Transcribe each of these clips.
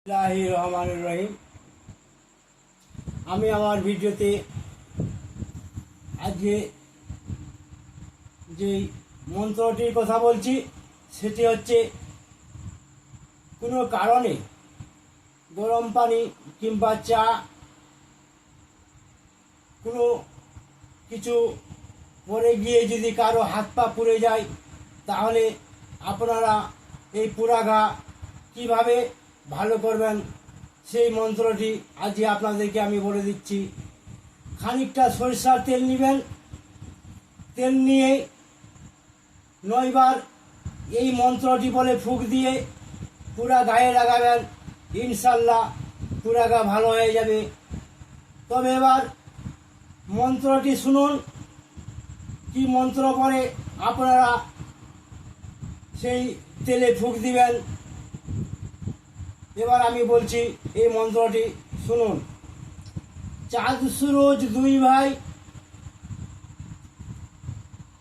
রহমানুর রহিম। আমি আমার ভিডিওতে আজকে যে মন্ত্রটির কথা বলছি সেটি হচ্ছে কোনো কারণে গরম পানি কিংবা চা কোনো কিছু পরে গিয়ে যদি কারো হাত পা পুড়ে যায় তাহলে আপনারা এই পুরা ঘা কীভাবে ভালো করবেন সেই মন্ত্রটি আজকে আপনাদেরকে আমি বলে দিচ্ছি। খানিকটা সরিষার তেল নেবেন, তেল নিয়ে 9 বার এই মন্ত্রটি বলে ফুঁক দিয়ে পুরা গায়ে লাগাবেন, ইনশাল্লাহ পুরা গা ভালো হয়ে যাবে। তবে এবার মন্ত্রটি শুনুন, কি মন্ত্র পরে আপনারা সেই তেলে ফুঁক দিবেন। এবার আমি বলছি এই মন্ত্রটি শুনুন। চাঁদ সুরজ দুই ভাই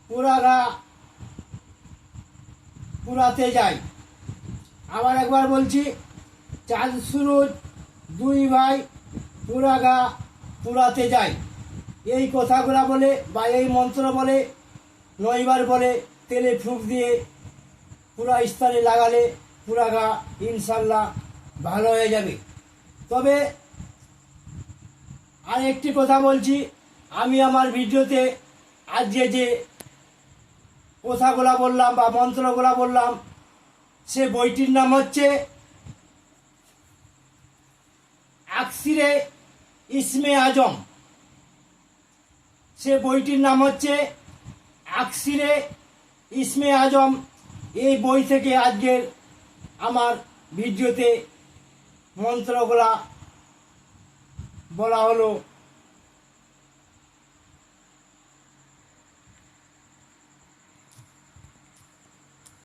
পুরা গা পুরাতে যায়। আবার একবার বলছি, চাঁদ সুরজ দুই ভাই পুরা গা পুরাতে যায়। এই কথাগুলো বলে বা এই মন্ত্র বলে 9 বার বলে তেলে ফুঁক দিয়ে পুরা স্থানে লাগালে পুরা গা ইনশাল্লাহ ভালো হয়ে যাবে। তবে আর একটি কথা বলছি, আমি আমার ভিডিওতে আজকে যে কথাগুলো বললাম বা মন্ত্রগুলো বললাম সে বইটির নাম হচ্ছে আকসিরে ইসমে আজম। সে বইটির নাম হচ্ছে আকসিরে ইসমে আজম। এই বই থেকে আজকের আমার ভিডিওতে মন্ত্রগুলা বলা হলো।